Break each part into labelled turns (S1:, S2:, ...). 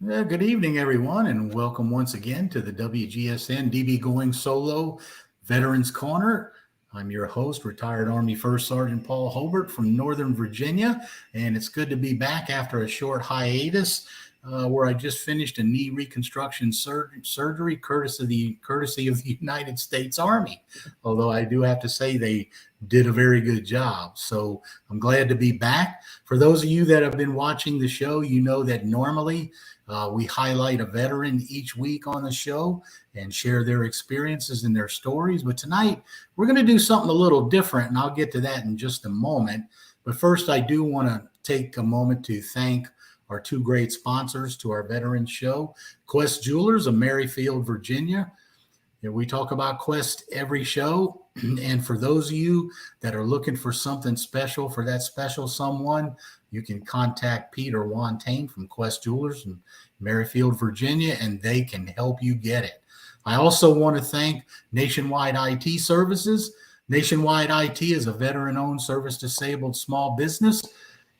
S1: Good evening, everyone, and welcome once again to the WGSN-DB Going Solo Veterans Corner. I'm your host, retired Army First Sergeant Paul Holbert from Northern Virginia, and it's good to be back after a short hiatus where I just finished a knee reconstruction surgery courtesy of the United States Army. Although I do have to say they did a very good job. So I'm glad to be back. For those of you that have been watching the show, you know that normally we highlight a veteran each week on the show and share their experiences and their stories. But tonight, we're going to do something a little different, and I'll get to that in just a moment. But first, I do want to take a moment to thank our two great sponsors to our Veterans Show, Quest Jewelers of Merrifield, Virginia. We talk about Quest every show. And for those of you that are looking for something special for that special someone, you can contact Pete or Wantain from Quest Jewelers in Merrifield, Virginia, and they can help you get it. I also want to thank Nationwide IT Services. Nationwide IT is a veteran-owned service-disabled small business.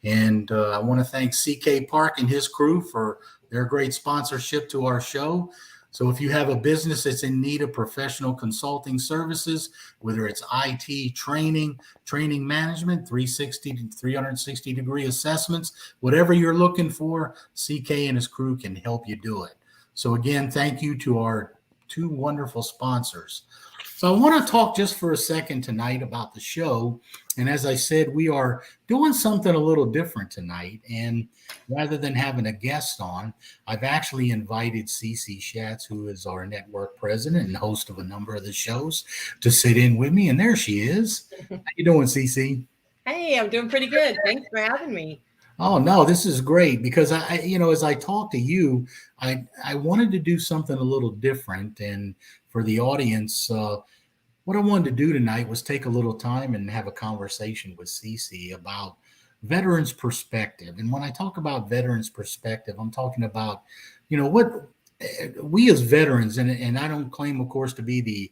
S1: And I want to thank CK Park and his crew for their great sponsorship to our show. So if you have a business that's in need of professional consulting services, whether it's IT training management, 360 degree assessments, whatever you're looking for, CK and his crew can help you do it. So again, thank you to our two wonderful sponsors. So I want to talk just for a second tonight about the show. And as I said, we are doing something a little different tonight. And rather than having a guest on, I've actually invited Cece Shatz, who is our network president and host of a number of the shows, to sit in with me. And there she is. How you doing, Cece?
S2: Hey, I'm doing pretty good. Thanks for having me.
S1: Oh no, this is great because as I talk to you, I wanted to do something a little different, and for the audience, what I wanted to do tonight was take a little time and have a conversation with Cece about veterans' perspective. And when I talk about veterans' perspective, I'm talking about, what we as veterans, and I don't claim, of course, to be the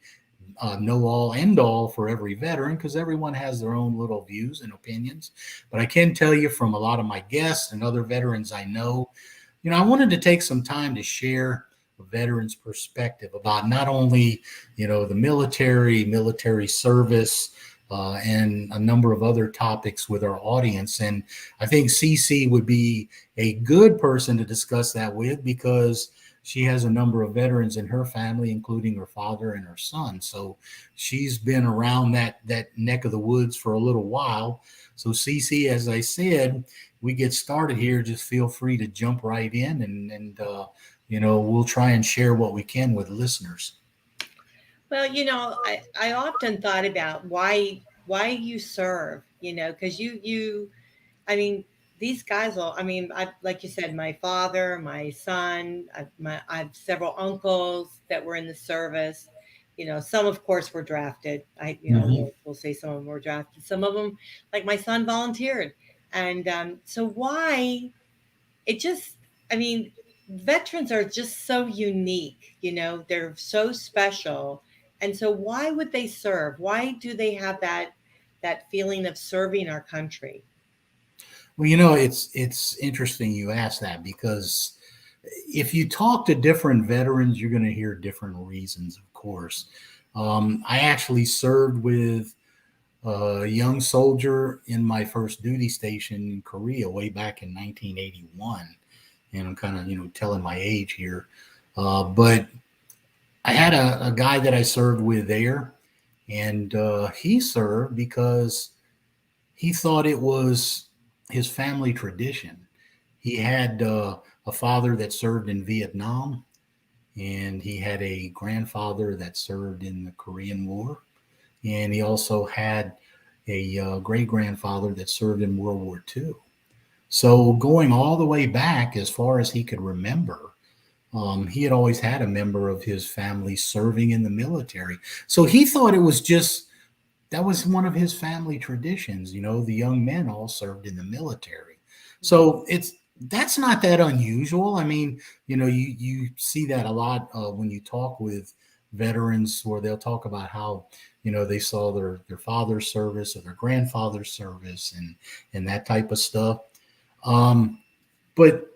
S1: know all end all for every veteran because everyone has their own little views and opinions. But I can tell you from a lot of my guests and other veterans I know, I wanted to take some time to share a veteran's perspective about not only, the military service, and a number of other topics with our audience. And I think Cece would be a good person to discuss that with because she has a number of veterans in her family, including her father and her son. So she's been around that neck of the woods for a little while. So Cece, as I said, we get started here. Just feel free to jump right in and we'll try and share what we can with listeners.
S2: Well, I often thought about why you serve, because I mean, these guys will, like you said, my father, my son, I have several uncles that were in the service. Some of course were drafted.
S1: Mhm.
S2: We'll say some of them were drafted. Some of them, like my son, volunteered. And so why it just, I mean, veterans are just so unique, they're so special. And so why would they serve? Why do they have that feeling of serving our country?
S1: Well, it's interesting you ask that because if you talk to different veterans, you're going to hear different reasons, of course. I actually served with a young soldier in my first duty station in Korea way back in 1981. And I'm kind of, telling my age here. But I had a guy that I served with there, and he served because he thought it was his family tradition. He had a father that served in Vietnam, and he had a grandfather that served in the Korean War, and he also had a great grandfather that served in World War II. So going all the way back as far as he could remember, he had always had a member of his family serving in the military. So he thought it was just that was one of his family traditions. The young men all served in the military. So that's not that unusual. I mean, you see that a lot when you talk with veterans, where they'll talk about how they saw their father's service or their grandfather's service and that type of stuff. But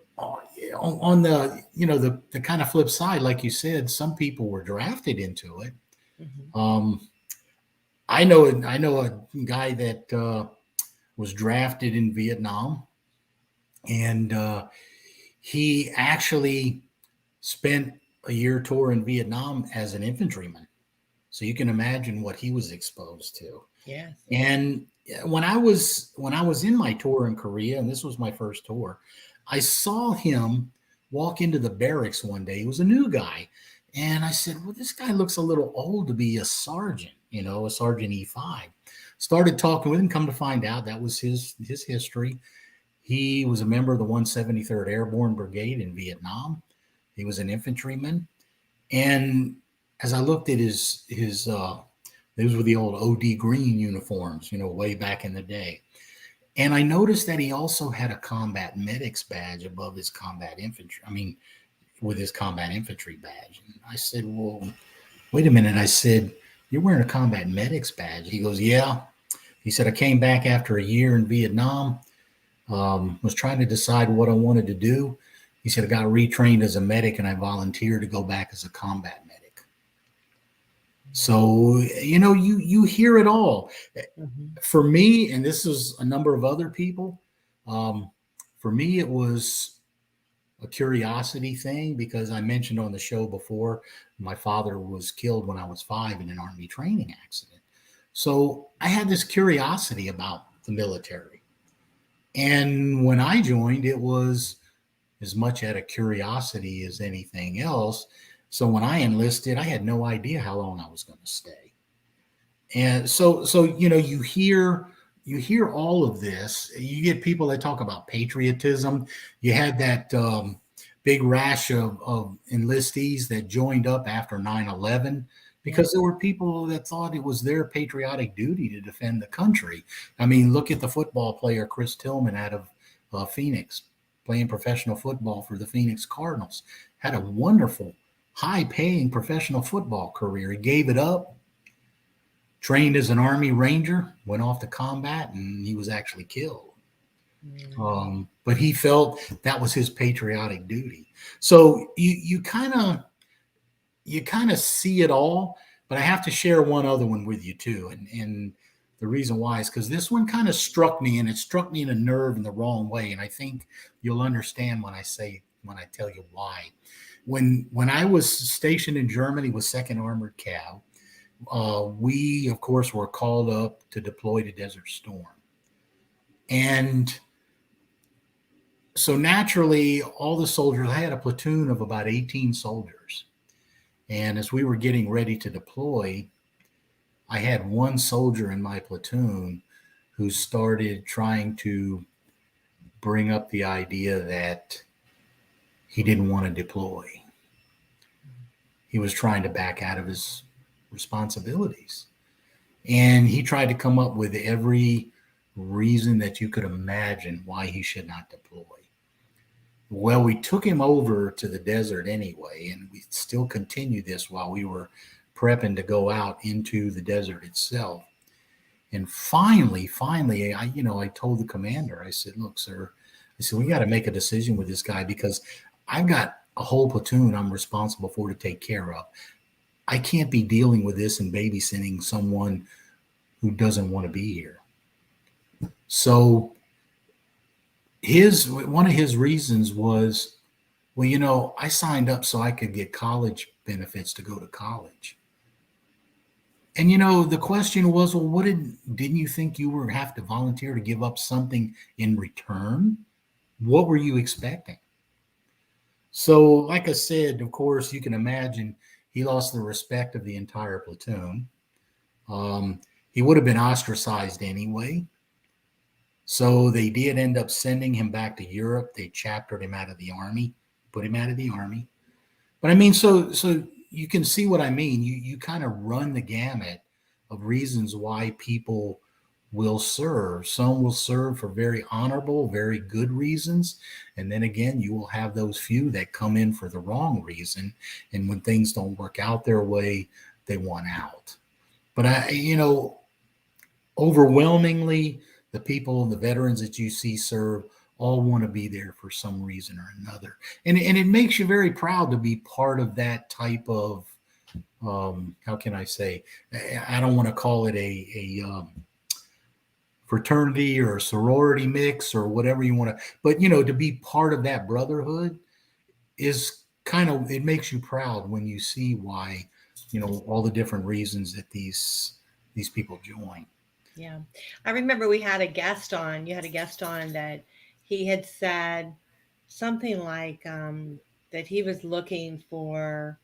S1: on the, the kind of flip side, like you said, some people were drafted into it.
S2: Mhm.
S1: I know a guy that was drafted in Vietnam, and he actually spent a year tour in Vietnam as an infantryman. So you can imagine what he was exposed to.
S2: Yes.
S1: And when I was in my tour in Korea, and this was my first tour, I saw him walk into the barracks one day. He was a new guy. And I said, well, this guy looks a little old to be a sergeant, a Sergeant E5. Started talking with him, come to find out that was his history. He was a member of the 173rd Airborne Brigade in Vietnam. He was an infantryman. And as I looked at those were the old OD green uniforms, way back in the day. And I noticed that he also had a combat medics badge above his combat infantry. With his combat infantry badge. And I said, well, wait a minute. I said, you're wearing a combat medics badge. He goes, yeah. He said, I came back after a year in Vietnam, was trying to decide what I wanted to do. He said, I got retrained as a medic and I volunteered to go back as a combat medic. So, you hear it all.
S2: Mm-hmm.
S1: For me, and this is a number of other people, for me, it was a curiosity thing because I mentioned on the show before, my father was killed when I was 5 in an Army training accident. So I had this curiosity about the military. And when I joined, it was as much out of curiosity as anything else. So when I enlisted, I had no idea how long I was going to stay. And so you hear all of this. You get people that talk about patriotism. You had that big rash of enlistees that joined up after 9/11 because there were people that thought it was their patriotic duty to defend the country. Look at the football player Chris Tillman out of Phoenix, playing professional football for the Phoenix Cardinals. Had a wonderful, high-paying professional football career. He gave it up, trained as an Army Ranger, went off to combat, and he was actually killed. But he felt that was his patriotic duty. So you kind of see it all. But I have to share one other one with you too, and the reason why is because this one kind of struck me, and it struck me in a nerve in the wrong way. And I think you'll understand when I tell you why. When I was stationed in Germany with 2nd Armored Cav, we, of course, were called up to deploy to Desert Storm. And so naturally, all the soldiers, I had a platoon of about 18 soldiers. And as we were getting ready to deploy, I had one soldier in my platoon who started trying to bring up the idea that he didn't want to deploy. He was trying to back out of his responsibilities. And he tried to come up with every reason that you could imagine why he should not deploy. Well, we took him over to the desert anyway, and we still continued this while we were prepping to go out into the desert itself. And finally, I told the commander, I said, look, sir, we got to make a decision with this guy because I've got a whole platoon I'm responsible for to take care of. I can't be dealing with this and babysitting someone who doesn't want to be here. So one of his reasons was, well, I signed up so I could get college benefits to go to college. And, the question was, well, didn't you think you were have to volunteer to give up something in return? What were you expecting? So, like I said, of course, you can imagine he lost the respect of the entire platoon. He would have been ostracized anyway. So they did end up sending him back to Europe. They chaptered him out of the Army, put him out of the Army. But so you can see what I mean. You kind of run the gamut of reasons why people will serve. Some will serve for very honorable, very good reasons. And then again, you will have those few that come in for the wrong reason. And when things don't work out their way, they want out. But overwhelmingly, the veterans that you see serve all want to be there for some reason or another. And it makes you very proud to be part of that type of, how can I say, I don't want to call it a fraternity or a sorority mix or whatever you want to, but to be part of that brotherhood is kind of, it makes you proud when you see why, all the different reasons that these people join.
S2: Yeah. I remember we had a guest on, you had a guest on that he had said something like that he was looking for,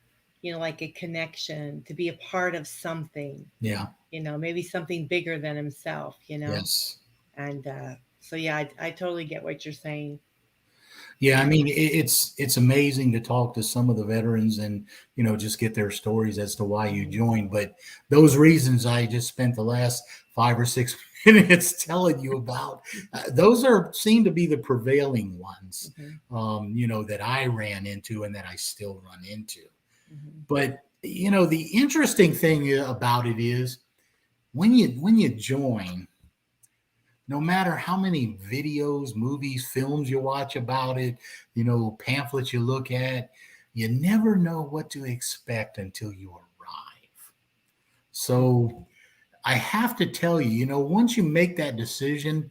S2: like a connection to be a part of something,
S1: Yeah.
S2: Maybe something bigger than himself,
S1: Yes.
S2: And so, yeah, I totally get what you're saying.
S1: Yeah, I mean, it's amazing to talk to some of the veterans and just get their stories as to why you joined. But those reasons I just spent the last 5 or 6 minutes telling you about, those seem to be the prevailing ones, that I ran into and that I still run into. But the interesting thing about it is when you join, no matter how many videos, movies, films you watch about it, pamphlets you look at, you never know what to expect until you arrive. So I have to tell you, once you make that decision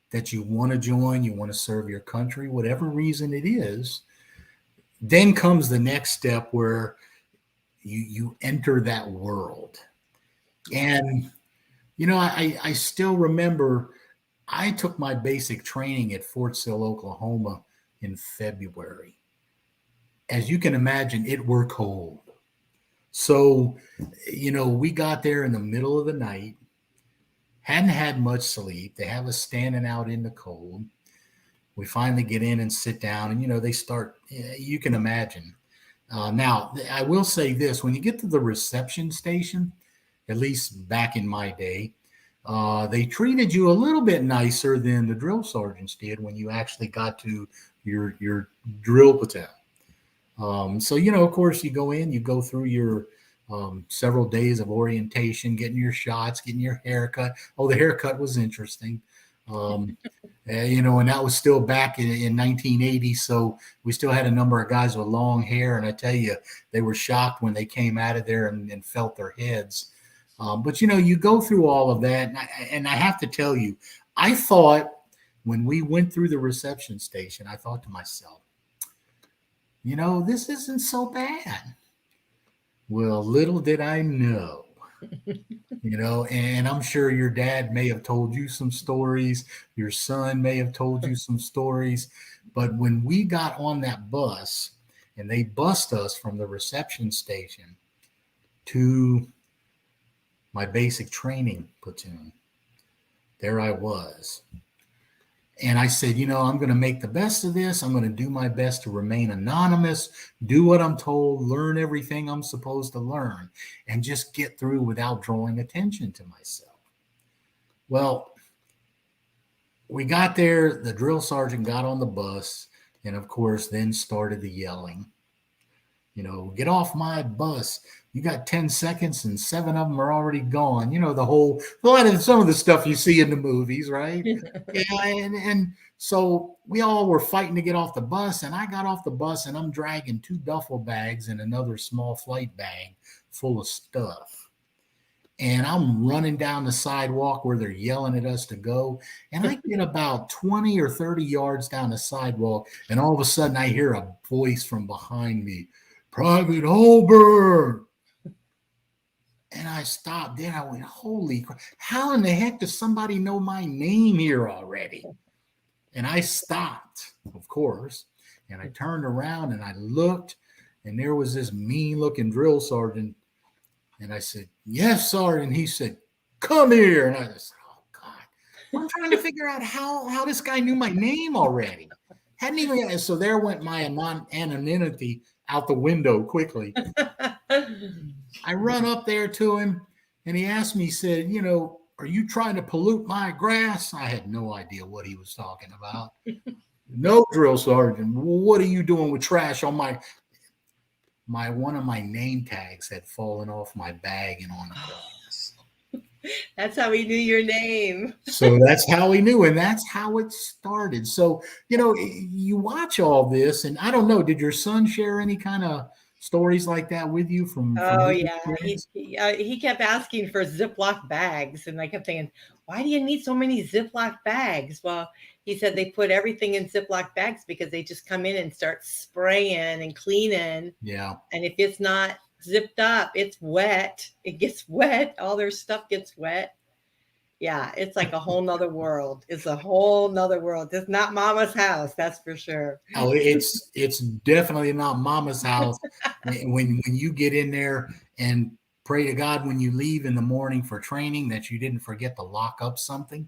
S1: that you want to join, you want to serve your country, whatever reason it is, then comes the next step where you enter that world. And, I still remember I took my basic training at Fort Sill, Oklahoma in February. As you can imagine, it were cold. So, we got there in the middle of the night, hadn't had much sleep. They have us standing out in the cold. We finally get in and sit down, and, they start, you can imagine. Now, I will say this, when you get to the reception station, at least back in my day, they treated you a little bit nicer than the drill sergeants did when you actually got to your drill platoon. So, of course, you go in, you go through your several days of orientation, getting your shots, getting your haircut. Oh, the haircut was interesting. And that was still back in 1980. So we still had a number of guys with long hair. And I tell you, they were shocked when they came out of there and felt their heads. But, you go through all of that. And I have to tell you, I thought when we went through the reception station, I thought to myself, this isn't so bad. Well, little did I know, and I'm sure your dad may have told you some stories. Your son may have told you some stories. But when we got on that bus and they bussed us from the reception station to my basic training platoon, there I was. And I said, I'm going to make the best of this. I'm going to do my best to remain anonymous, do what I'm told, learn everything I'm supposed to learn, and just get through without drawing attention to myself. Well, we got there. The drill sergeant got on the bus and, of course, then started the yelling. Get off my bus. You got 10 seconds and 7 of them are already gone. Some of the stuff you see in the movies, right? and so we all were fighting to get off the bus, and I got off the bus and I'm dragging 2 duffel bags and another small flight bag full of stuff. And I'm running down the sidewalk where they're yelling at us to go. And I get about 20 or 30 yards down the sidewalk, and all of a sudden I hear a voice from behind me, "Private Holbert." And I stopped. Then I went, holy crap. How in the heck does somebody know my name here already? And I stopped, of course. And I turned around and I looked, and there was this mean looking drill sergeant. And I said, "Yes, Sergeant." He said, "Come here." And I said, "Oh, God." I'm trying to figure out how this guy knew my name already. Hadn't even. So there went my anonymity out the window quickly. I run up there to him, and he asked me, he said, "Are you trying to pollute my grass?" I had no idea what he was talking about. "No, drill sergeant. What are you doing with trash on my one of my name tags had fallen off my bag and on the grass.
S2: That's how we knew your name.
S1: So that's how we knew, and that's how it started. So, you watch all this, and I don't know, did your son share any kind of stories like that with you from
S2: Oh
S1: his
S2: yeah,
S1: experience?
S2: he kept asking for Ziploc bags, and I kept thinking, why do you need so many Ziploc bags? Well, he said they put everything in Ziploc bags because they just come in and start spraying and cleaning,
S1: Yeah.
S2: and if it's not zipped up, it's wet. It gets wet. All their stuff gets wet. Yeah, it's like a whole nother world. It's a whole nother world. It's not mama's house, that's for sure.
S1: Oh, it's definitely not mama's house when you get in there, and pray to God when you leave in the morning for training that you didn't forget to lock up something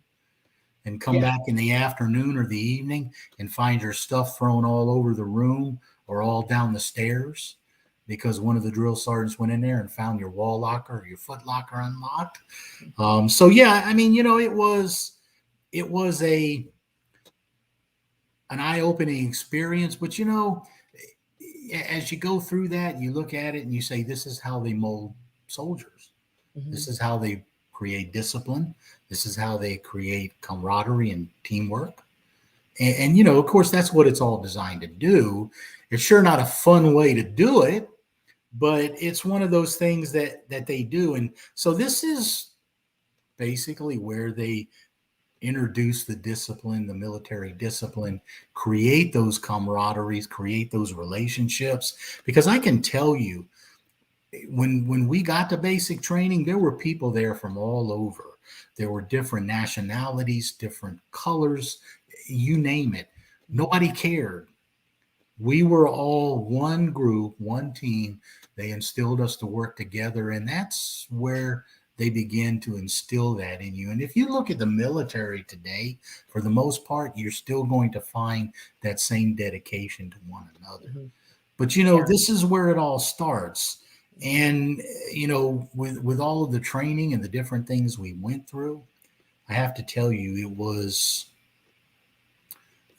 S1: and come
S2: Yeah.
S1: back in the afternoon or the evening and find your stuff thrown all over the room or all down the stairs because one of the drill sergeants went in there and found your wall locker or your foot locker unlocked. So yeah, I mean, it was an eye-opening experience, but as you go through that, you look at it and you say, this is how they mold soldiers. This
S2: Mhm.
S1: is how they create discipline. This is how they create camaraderie and teamwork. And of course, that's what it's all designed to do. It's sure not a fun way to do it, but it's one of those things that they do. And so this is basically where they introduce the discipline, the military discipline, create those camaraderies, create those relationships. Because I can tell you, when we got to basic training, there were people there from all over. There were different nationalities, different colors, you name it. Nobody cared. We were all one group, one team. They instilled us to work together, and that's where they begin to instill that in you. And if you look at the military today, for the most part, you're still going to find that same dedication to one another.
S2: Mhm.
S1: But
S2: Yeah.
S1: this is where it all starts. And with all of the training and the different things we went through, I have to tell you, it was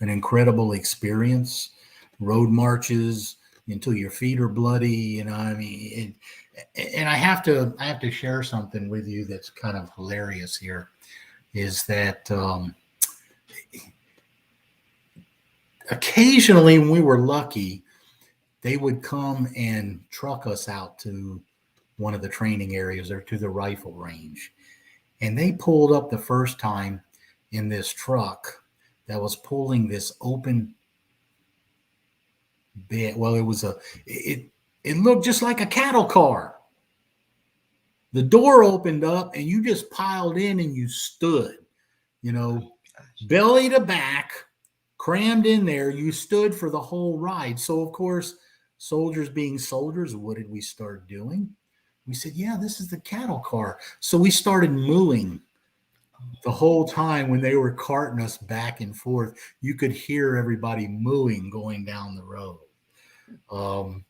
S1: an incredible experience. Road marches until your feet are bloody. I mean, and I have to share something with you that's kind of hilarious here. Is that occasionally, when we were lucky, they would come and truck us out to one of the training areas or to the rifle range. And they pulled up the first time in this truck that was pulling this open bed. Well, it looked just like a cattle car. The door opened up and you just piled in and you stood, you know,
S2: Gosh.
S1: belly to back, crammed in there. You stood for the whole ride. So, of course, soldiers being soldiers, what did we start doing? We said, yeah, this is the cattle car. So we started mooing the whole time when they were carting us back and forth. You could hear everybody mooing going down the road. Um,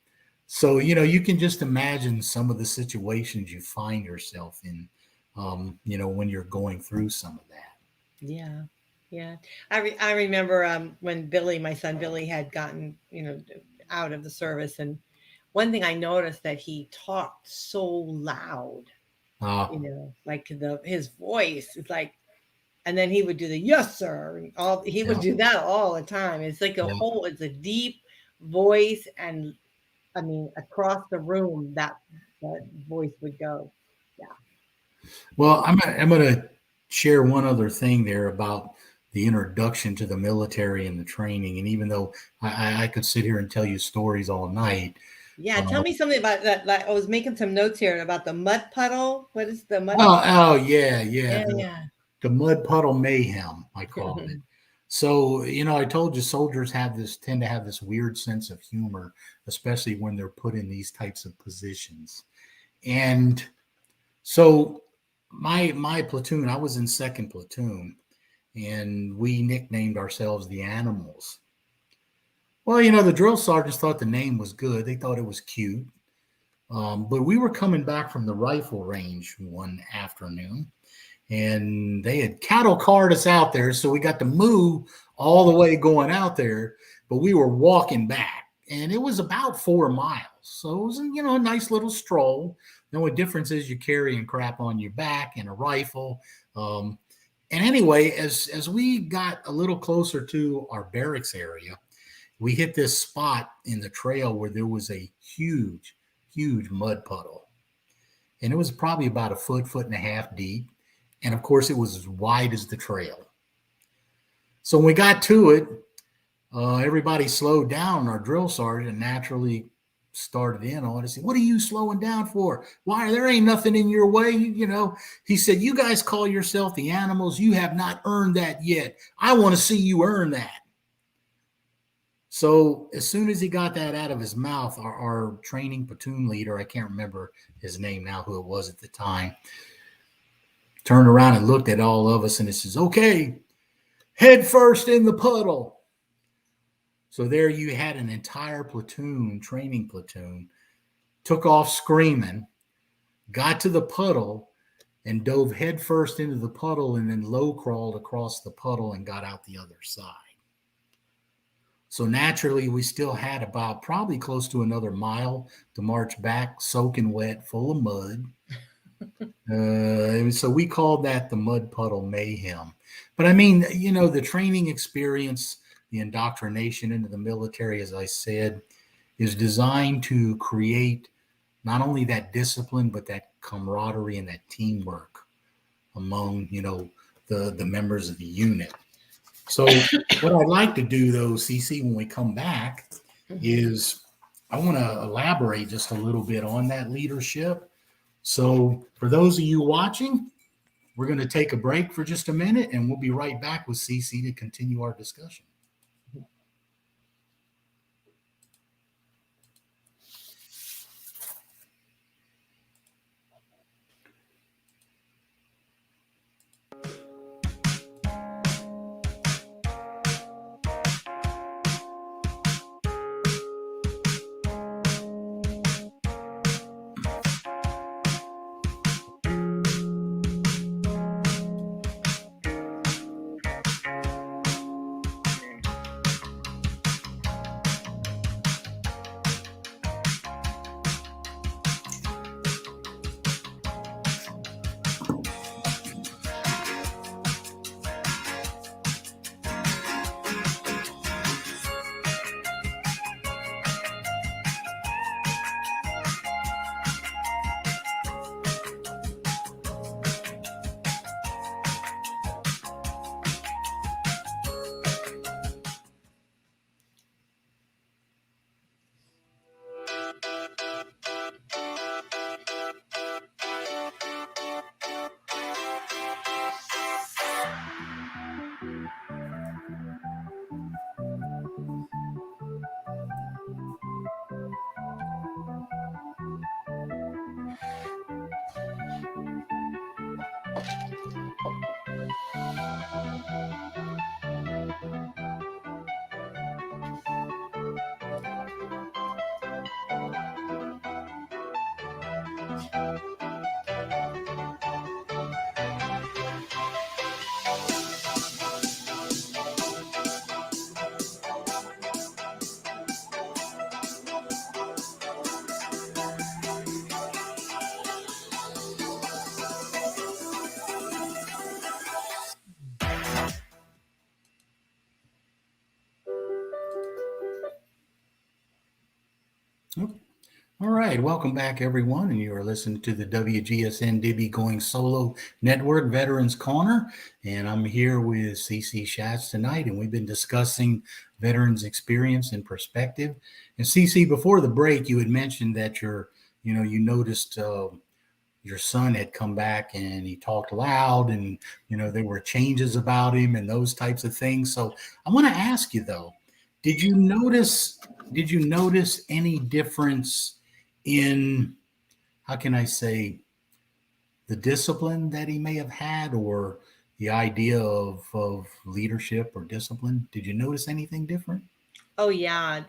S1: so, you can just imagine some of the situations you find yourself in, when you're going through some of that.
S2: Yeah. Yeah. I remember when Billy, my son Billy, had gotten, out of the service. And one thing I noticed that he talked so loud,
S1: Uh,
S2: like his voice is like, and then he would do the yes sir and all he would
S1: yeah,
S2: do that all the time. It's like
S1: yeah.
S2: it's a deep voice, and I mean across the room that voice would go. Yeah.
S1: Well, I'm gonna share one other thing there about the introduction to the military and the training. And even though I could sit here and tell you stories all night,
S2: Yeah,
S1: uh,
S2: tell me something about that. Like I was making some notes here about the mud puddle. What is the mud
S1: oh yeah, yeah,
S2: Yeah,
S1: the mud puddle mayhem, I call
S2: yeah.
S1: it. So, I told you soldiers tend to have this weird sense of humor, especially when they're put in these types of positions. And so my platoon, I was in second platoon, and we nicknamed ourselves the Animals. Well, the drill sergeants thought the name was good. They thought it was cute. But we were coming back from the rifle range one afternoon, and they had cattle carted us out there. So we got to move all the way going out there, but we were walking back. and it was about 4 miles. So it was, a nice little stroll. The only difference is you're carrying crap on your back and a rifle. And anyway, as we got a little closer to our barracks area, we hit this spot in the trail where there was a huge, huge mud puddle. And it was probably about a foot and a half deep. And of course, it was as wide as the trail. So when we got to it, everybody slowed down. Our drill sergeant naturally started in on us. What are you slowing down for? Why? There ain't nothing in your way. He said, you guys call yourself the animals. You have not earned that yet. I want to see you earn that. So as soon as he got that out of his mouth, our training platoon leader, I can't remember his name now, who it was at the time, turned around and looked at all of us and he says, okay, head first in the puddle. So there you had an entire platoon, training platoon, took off screaming, got to the puddle, and dove headfirst into the puddle and then low crawled across the puddle and got out the other side. So naturally, we still had about probably close to another mile to march back, soaking wet, full of mud. So we called that the mud puddle mayhem. But I mean, the training experience, the indoctrination into the military, as I said, is designed to create not only that discipline, but that camaraderie and that teamwork among, the members of the unit. So what I'd like to do, though, Cece, when we come back, is I want to elaborate just a little bit on that leadership. So for those of you watching, we're going to take a break for just a minute, and we'll be right back with Cece to continue our discussion. All right, welcome back, everyone, and you are listening to the WGSN-DB Going Solo Network Veterans Corner, and I'm here with Cece Shatz tonight, and we've been discussing veterans' experience and perspective. And Cece, before the break, you had mentioned that you noticed your son had come back and he talked loud, and there were changes about him and those types of things. So I want to ask you though, did you notice any difference in, how can I say, the discipline that he may have had, or the idea of leadership or discipline? Did you notice anything different?
S2: Oh, yeah.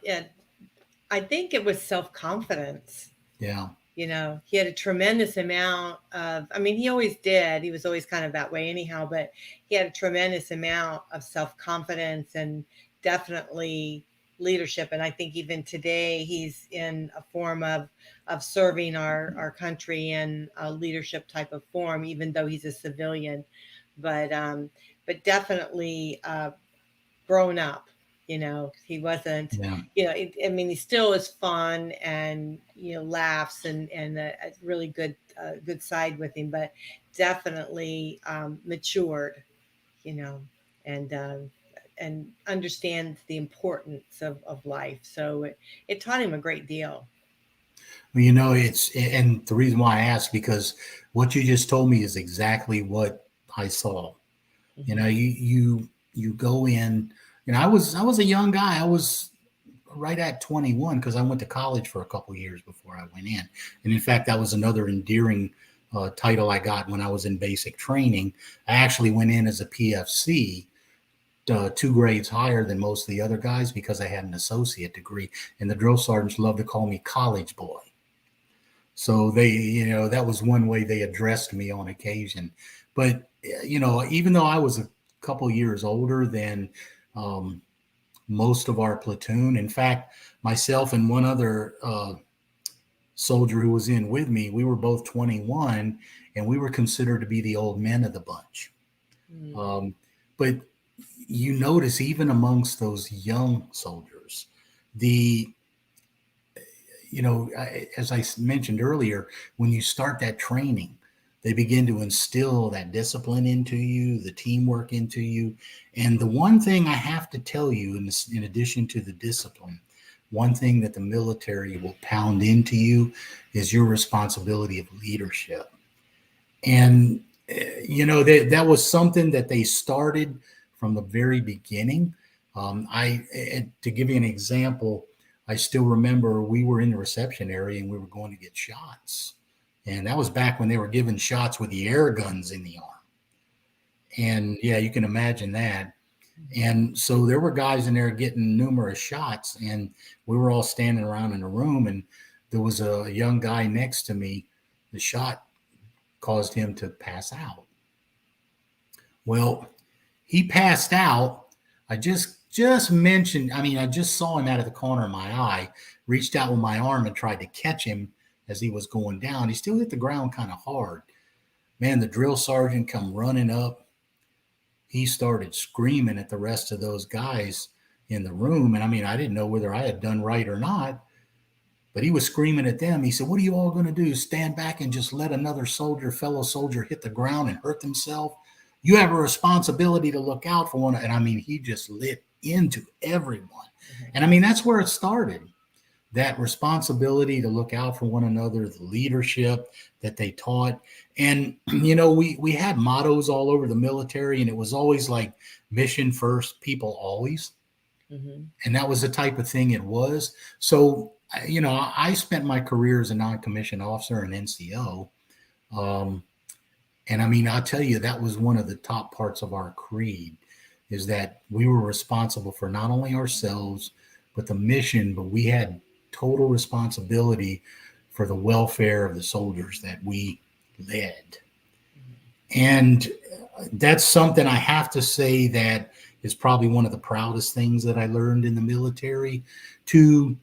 S2: I think it was self-confidence.
S1: Yeah.
S2: He had a tremendous amount of, he always did. He was always kind of that way anyhow, but he had a tremendous amount of self-confidence and definitely leadership. And I think even today he's in a form of serving our country in a leadership type of form, even though he's a civilian. But definitely grown up. He wasn't.
S1: Yeah.
S2: I mean, he still is fun and laughs and a really good side with him, but definitely matured. You know, and understands the importance of life. So it taught him a great deal.
S1: Well, and the reason why I ask, because what you just told me is exactly what I saw.
S2: Mm-hmm.
S1: You go in, I was a young guy. I was right at 21 because I went to college for a couple of years before I went in. And in fact, that was another endearing title I got when I was in basic training. I actually went in as a PFC, 2 grades higher than most of the other guys because I had an associate degree. And the drill sergeants loved to call me college boy. So that was one way they addressed me on occasion. But, even though I was a couple years older than most of our platoon, in fact, myself and one other soldier who was in with me, we were both 21 and we were considered to be the old men of the bunch.
S2: Mm-hmm.
S1: But you notice even amongst those young soldiers, as I mentioned earlier, when you start that training, they begin to instill that discipline into you, the teamwork into you. And the one thing I have to tell you, in addition to the discipline, one thing that the military will pound into you is your responsibility of leadership. And, that was something that they started from the very beginning. To give you an example, I still remember we were in the reception area and we were going to get shots. And that was back when they were giving shots with the air guns in the arm. And yeah, you can imagine that. And so there were guys in there getting numerous shots, and we were all standing around in a room, and there was a young guy next to me. The shot caused him to pass out. Well, he passed out. I just mentioned, I just saw him out of the corner of my eye, reached out with my arm and tried to catch him as he was going down. He still hit the ground kind of hard. Man, the drill sergeant come running up. He started screaming at the rest of those guys in the room. And I didn't know whether I had done right or not, but he was screaming at them. He said, "What are you all going to do? Stand back and just let another fellow soldier hit the ground and hurt themselves? You have a responsibility to look out for one." And he just lit into everyone. And that's where it started. That responsibility to look out for one another, the leadership that they taught. And, we had mottos all over the military, and it was always like mission first, people always. Mm-hmm. And that was the type of thing it was. So, I spent my career as a non-commissioned officer and NCO. And I'll tell you, that was one of the top parts of our creed, is that we were responsible for not only ourselves, but the mission, but we had total responsibility for the welfare of the soldiers that we led. And that's something I have to say that is probably one of the proudest things that I learned in the military. You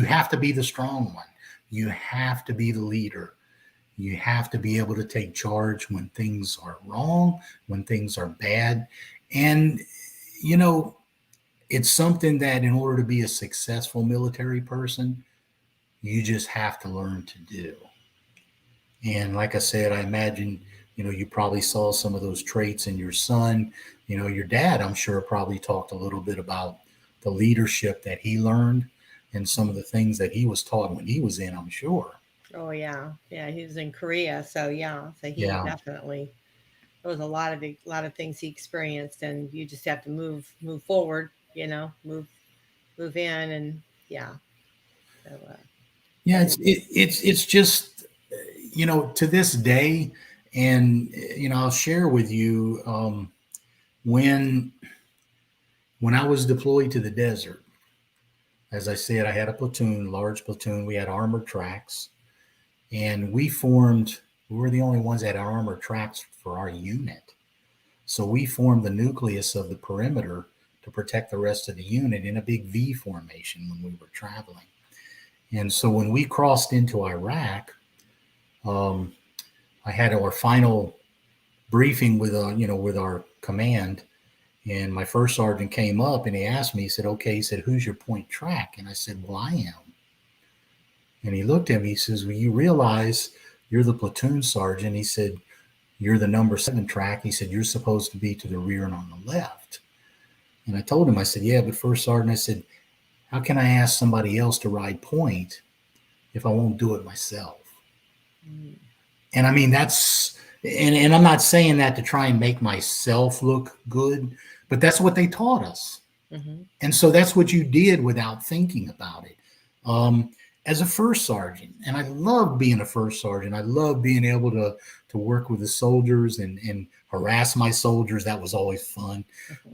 S1: have to be the strong one. You have to be the leader. You have to be able to take charge when things are wrong, when things are bad. And, it's something that in order to be a successful military person, you just have to learn to do. And like I said, I imagine, you probably saw some of those traits in your son. Your dad, I'm sure, probably talked a little bit about the leadership that he learned and some of the things that he was taught when he was in, I'm sure.
S2: Oh, yeah. Yeah, he was in Korea. So, yeah. So he definitely, there was a lot of things he experienced, and you just have to move forward, move in, and yeah. So,
S1: yeah, it's just, to this day, and I'll share with you when I was deployed to the desert. As I said, I had a large platoon. We had armored tracks, and we were the only ones that had armored tracks for our unit. So we formed the nucleus of the perimeter to protect the rest of the unit in a big V formation when we were traveling. And so when we crossed into Iraq, I had our final briefing with with our command, and my first sergeant came up and he asked me, he said, okay, he said, who's your point track? And I said, well, I am. And he looked at me, he says, well, you realize you're the platoon sergeant. He said, you're the number 7 track. He said, you're supposed to be to the rear and on the left. And I told him, I said, yeah, but first sergeant, I said, how can I ask somebody else to ride point if I won't do it myself? Mm. And I mean, and I'm not saying that to try and make myself look good, but that's what they taught us. Mm-hmm. And so that's what you did without thinking about it. As a first sergeant, and I love being a first sergeant. I love being able to work with the soldiers and harass my soldiers. That was always fun.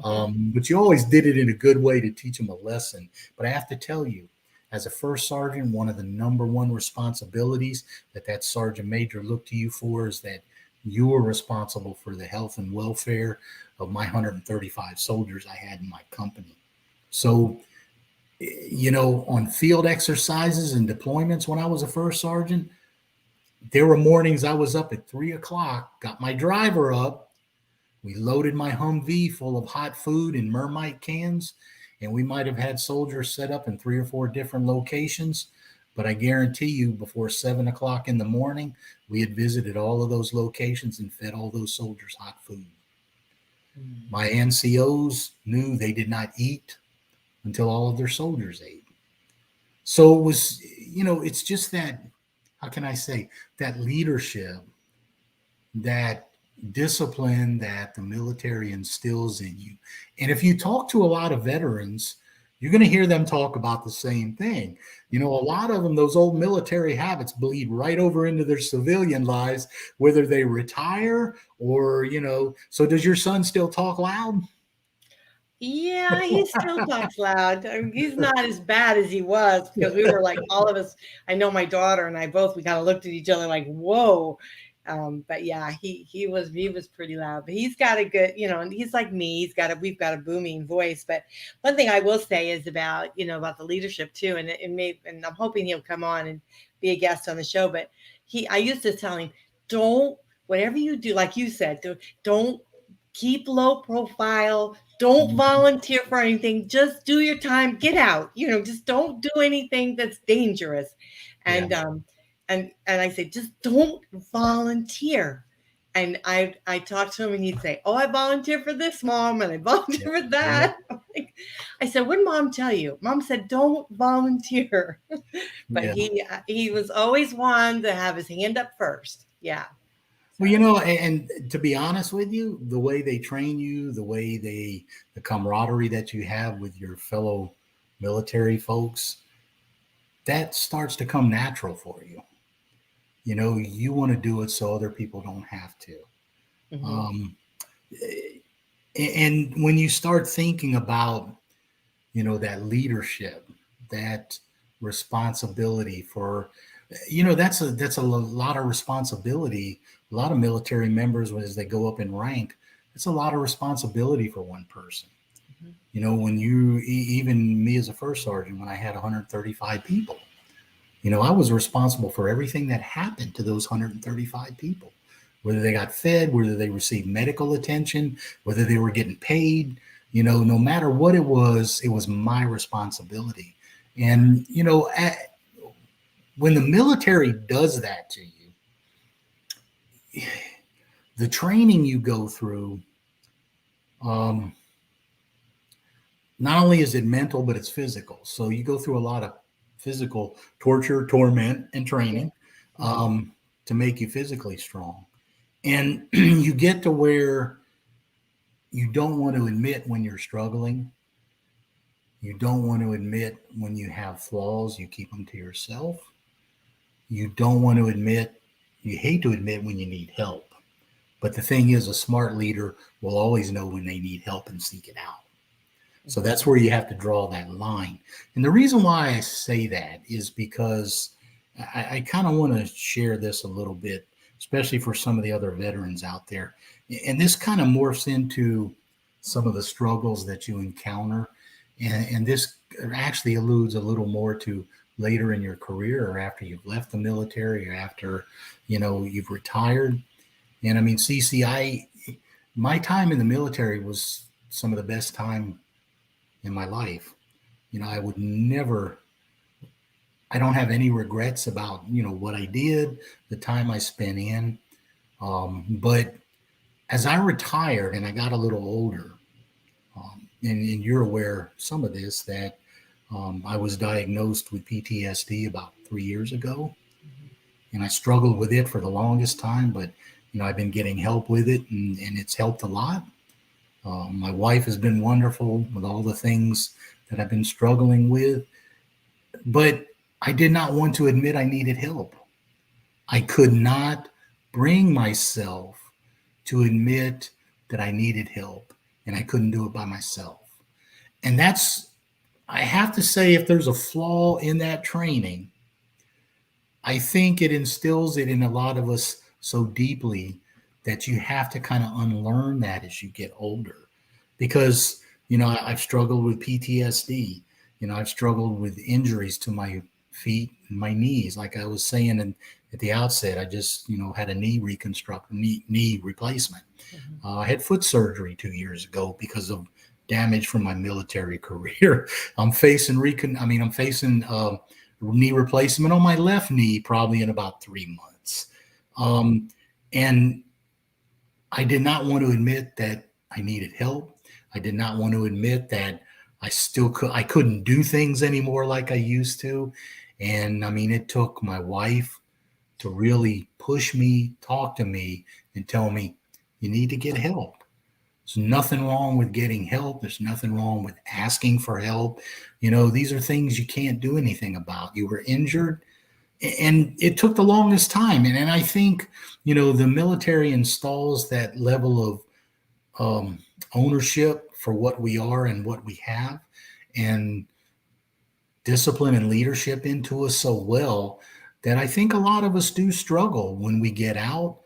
S1: But you always did it in a good way to teach them a lesson. But I have to tell you, as a first sergeant, one of the number one responsibilities that sergeant major looked to you for is that you were responsible for the health and welfare of my 135 soldiers I had in my company. So, on field exercises and deployments when I was a first sergeant, there were mornings I was up at 3:00, got my driver up. We loaded my Humvee full of hot food and Mermite cans, and we might have had soldiers set up in 3 or 4 different locations. But I guarantee you, before 7:00 in the morning, we had visited all of those locations and fed all those soldiers hot food. My NCOs knew they did not eat until all of their soldiers ate. So it was, it's just that, how can I say, that leadership, that discipline that the military instills in you. And if you talk to a lot of veterans, you're going to hear them talk about the same thing. A lot of them, those old military habits bleed right over into their civilian lives, whether they retire or, so does your son still talk loud?
S2: Yeah, he still talks loud. I mean, he's not as bad as he was, because we were like, all of us, I know my daughter and I both, we kind of looked at each other like, whoa. But yeah, he was pretty loud, but he's got a good, and he's like me, we've got a booming voice. But one thing I will say is about the leadership too. And and I'm hoping he'll come on and be a guest on the show. But I used to tell him, whatever you do, like you said, don't keep low profile. Don't volunteer for anything. Just do your time. Get out. Just don't do anything that's dangerous. And and I say, just don't volunteer. And I talked to him and he'd say, oh, I volunteer for this, Mom, and I volunteer for that. I said, what did Mom tell you? Mom said, don't volunteer. But he was always one to have his hand up first. Yeah.
S1: Well, and to be honest with you, the way they train you, the camaraderie that you have with your fellow military folks, that starts to come natural for you. You want to do it so other people don't have to. Mm-hmm. And when you start thinking about, that leadership, that responsibility for, that's a lot of responsibility. A lot of military members, as they go up in rank, it's a lot of responsibility for one person. Mm-hmm. When even me as a first sergeant, when I had 135 people, I was responsible for everything that happened to those 135 people, whether they got fed, whether they received medical attention, whether they were getting paid, no matter what it was my responsibility. And, when the military does that to you, the training you go through, not only is it mental, but it's physical. So you go through a lot of physical torture, torment, and training to make you physically strong. And you get to where you don't want to admit when you're struggling. You don't want to admit when you have flaws. You keep them to yourself. You don't want to admit, you hate to admit when you need help. But the thing is, a smart leader will always know when they need help and seek it out. So that's where you have to draw that line. And the reason why I say that is because I kind of want to share this a little bit, especially for some of the other veterans out there. And this kind of morphs into some of the struggles that you encounter. And this actually alludes a little more to later in your career, or after you've left the military, or after, you've retired. And I mean, Cece, my time in the military was some of the best time in my life. I would never, I don't have any regrets about, what I did, the time I spent in. But as I retired and I got a little older, and you're aware some of this, that I was diagnosed with PTSD about 3 years ago. And I struggled with it for the longest time, but, I've been getting help with it, and it's helped a lot. My wife has been wonderful with all the things that I've been struggling with, but I did not want to admit I needed help. I could not bring myself to admit that I needed help, and I couldn't do it by myself. And I have to say, if there's a flaw in that training, I think it instills it in a lot of us so deeply that you have to kind of unlearn that as you get older. Because, I've struggled with PTSD. I've struggled with injuries to my feet and my knees. Like I was saying at the outset, I just, had a knee replacement. Mm-hmm. I had foot surgery 2 years ago because of damage from my military career. I'm facing knee replacement on my left knee probably in about 3 months. And I did not want to admit that I needed help. I did not want to admit that I couldn't do things anymore like I used to. And it took my wife to really push me, talk to me, and tell me, you need to get help. There's nothing wrong with getting help. There's nothing wrong with asking for help. These are things you can't do anything about. You were injured, and it took the longest time. And I think, the military installs that level of ownership for what we are and what we have, and discipline and leadership into us so well that I think a lot of us do struggle when we get out,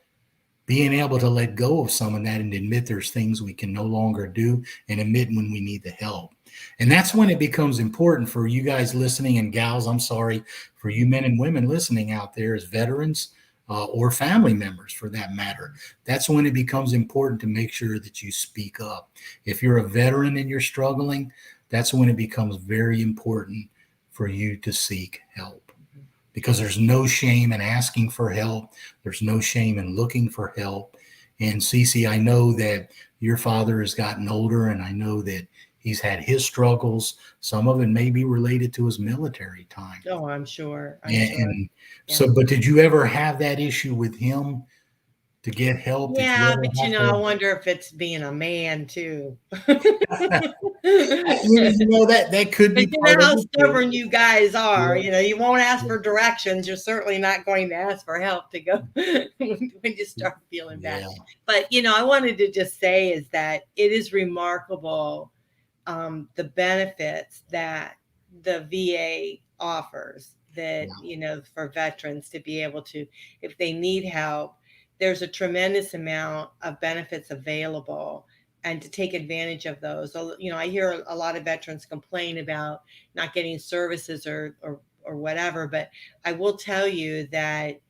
S1: being able to let go of some of that and admit there's things we can no longer do, and admit when we need the help. And that's when it becomes important for you guys listening, and gals, I'm sorry, for you men and women listening out there as veterans or family members for that matter. That's when it becomes important to make sure that you speak up. If you're a veteran and you're struggling, that's when it becomes very important for you to seek help. Because there's no shame in asking for help. There's no shame in looking for help. And Cece, I know that your father has gotten older, and I know that he's had his struggles. Some of it may be related to his military time.
S2: Oh, I'm sure.
S1: So, but did you ever have that issue with him to get help?
S2: Yeah, but I wonder if it's being a man too.
S1: That could be.
S2: You know how stubborn you guys are. You won't ask for directions. You're certainly not going to ask for help to go when you start feeling bad. But I wanted to just say is that it is remarkable the benefits that the VA offers. That for veterans to be able to, if they need help, there's a tremendous amount of benefits available, and to take advantage of those. I hear a lot of veterans complain about not getting services or whatever, but I will tell you that,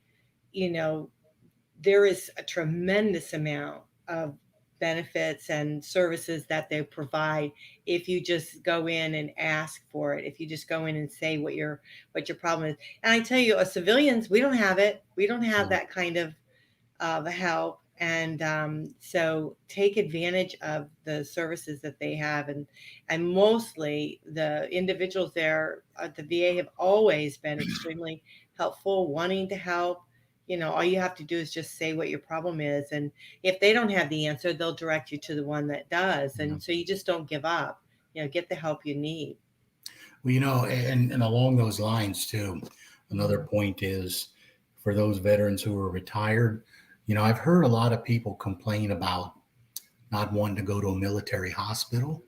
S2: there is a tremendous amount of benefits and services that they provide if you just go in and ask for it, if you just go in and say what your problem is. And I tell you, as civilians, we don't have it. We don't have that kind of help. And so take advantage of the services that they have. And mostly the individuals there at the VA have always been extremely helpful, wanting to help. All you have to do is just say what your problem is. And if they don't have the answer, they'll direct you to the one that does. And so you just don't give up, get the help you need.
S1: Well, and along those lines too, another point is for those veterans who are retired, I've heard a lot of people complain about not wanting to go to a military hospital.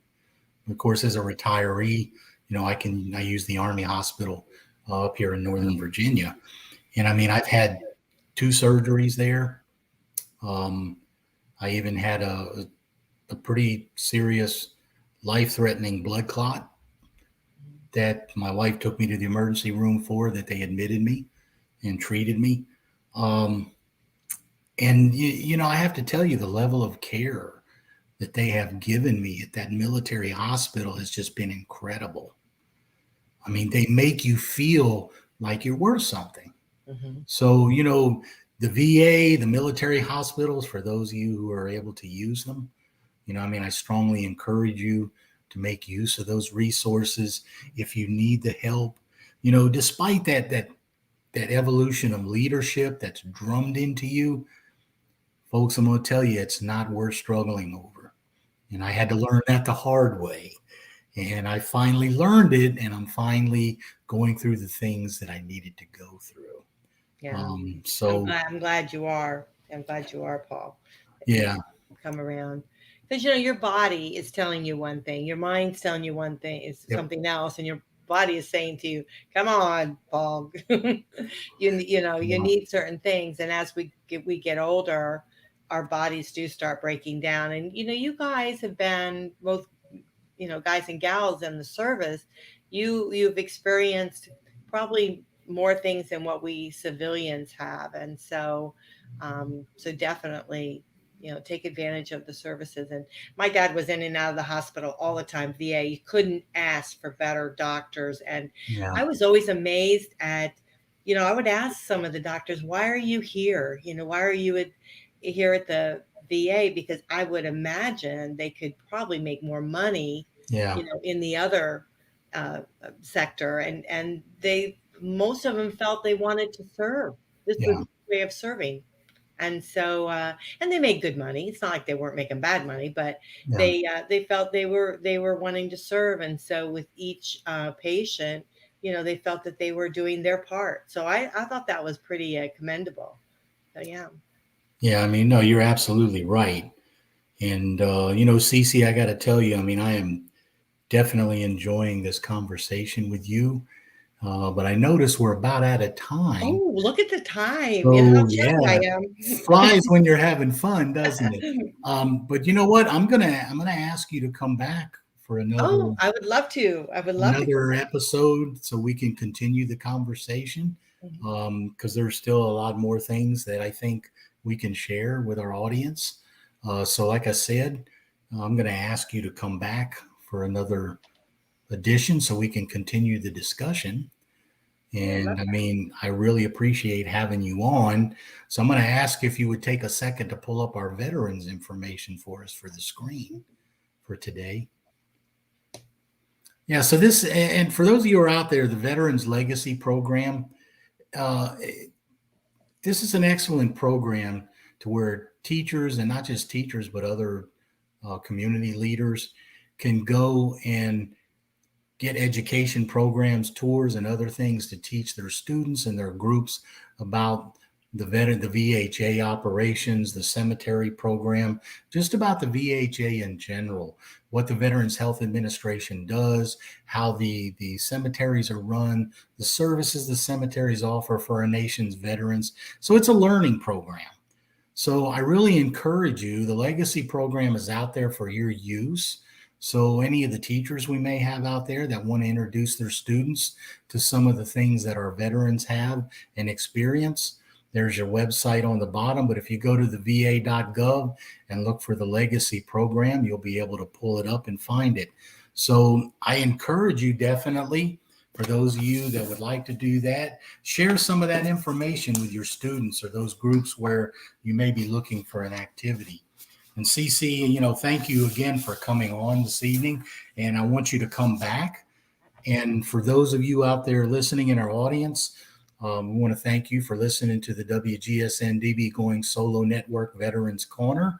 S1: Of course, as a retiree, I use the Army hospital up here in Northern Virginia. And I've had 2 surgeries there. I even had a pretty serious, life-threatening blood clot that my wife took me to the emergency room for, that they admitted me and treated me. And, I have to tell you, the level of care that they have given me at that military hospital has just been incredible. I mean, they make you feel like you're worth something.
S2: Mm-hmm.
S1: So, the VA, the military hospitals, for those of you who are able to use them, I strongly encourage you to make use of those resources if you need the help. Despite that evolution of leadership that's drummed into you, folks, I'm going to tell you, it's not worth struggling over. And I had to learn that the hard way. And I finally learned it, and I'm finally going through the things that I needed to go through.
S2: Yeah.
S1: So
S2: I'm glad you are. I'm glad you are, Paul.
S1: Yeah.
S2: Come around. Because, your body is telling you one thing. Your mind's telling you one thing, is something else. And your body is saying to you, come on, Paul. you need certain things. And as we get older, our bodies do start breaking down. And, you guys have been both, guys and gals in the service. You've experienced probably more things than what we civilians have. And so definitely, take advantage of the services. And my dad was in and out of the hospital all the time, VA. You couldn't ask for better doctors. And I was always amazed at, I would ask some of the doctors, why are you here? Why are you here at the VA? Because I would imagine they could probably make more money, in the other sector. And most of them felt they wanted to serve. This was a way of serving. And so, and they made good money. It's not like they weren't making bad money, but they felt they were wanting to serve. And so with each patient, they felt that they were doing their part. So I thought that was pretty commendable. So, yeah.
S1: Yeah. No, you're absolutely right. And, Cece, I got to tell you, I am definitely enjoying this conversation with you. But I notice we're about out of time.
S2: Oh, look at the time.
S1: So,
S2: How I am.
S1: Flies when you're having fun, doesn't it? But you know what? I'm gonna ask you to come back for another.
S2: Oh, I would love to.
S1: Another episode, so we can continue the conversation. Because there's still a lot more things that I think we can share with our audience. So, like I said, I'm going to ask you to come back for another edition so we can continue the discussion. And I really appreciate having you on. So I'm going to ask if you would take a second to pull up our veterans information for us for the screen for today. Yeah, so this, and for those of you who are out there, the Veterans Legacy Program, this is an excellent program to where teachers, and not just teachers, but other community leaders can go and get education programs, tours, and other things to teach their students and their groups about the VHA operations, the cemetery program, just about the VHA in general, what the Veterans Health Administration does, how the cemeteries are run, the services the cemeteries offer for our nation's veterans. So it's a learning program. So I really encourage you, the Legacy program is out there for your use. So any of the teachers we may have out there that want to introduce their students to some of the things that our veterans have and experience, there's your website on the bottom. But if you go to the va.gov and look for the Legacy program, you'll be able to pull it up and find it. So I encourage you definitely, for those of you that would like to do that, share some of that information with your students or those groups where you may be looking for an activity. And Cece, thank you again for coming on this evening. And I want you to come back. And for those of you out there listening in our audience, we want to thank you for listening to the WGSN-DB Going Solo Network Veterans Corner.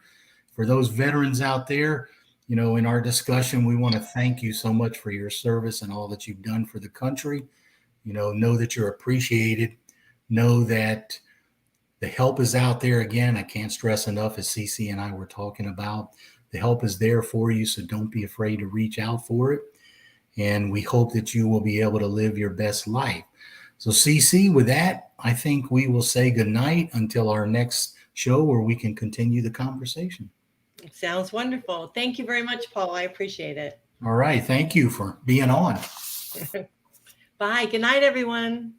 S1: For those veterans out there, in our discussion, we want to thank you so much for your service and all that you've done for the country. Know that you're appreciated. Know that the help is out there. Again, I can't stress enough, as Cece and I were talking about, the help is there for you. So don't be afraid to reach out for it. And we hope that you will be able to live your best life. So Cece, with that, I think we will say goodnight until our next show where we can continue the conversation.
S2: Sounds wonderful. Thank you very much, Paul. I appreciate it.
S1: All right. Thank you for being on.
S2: Bye. Good night, everyone.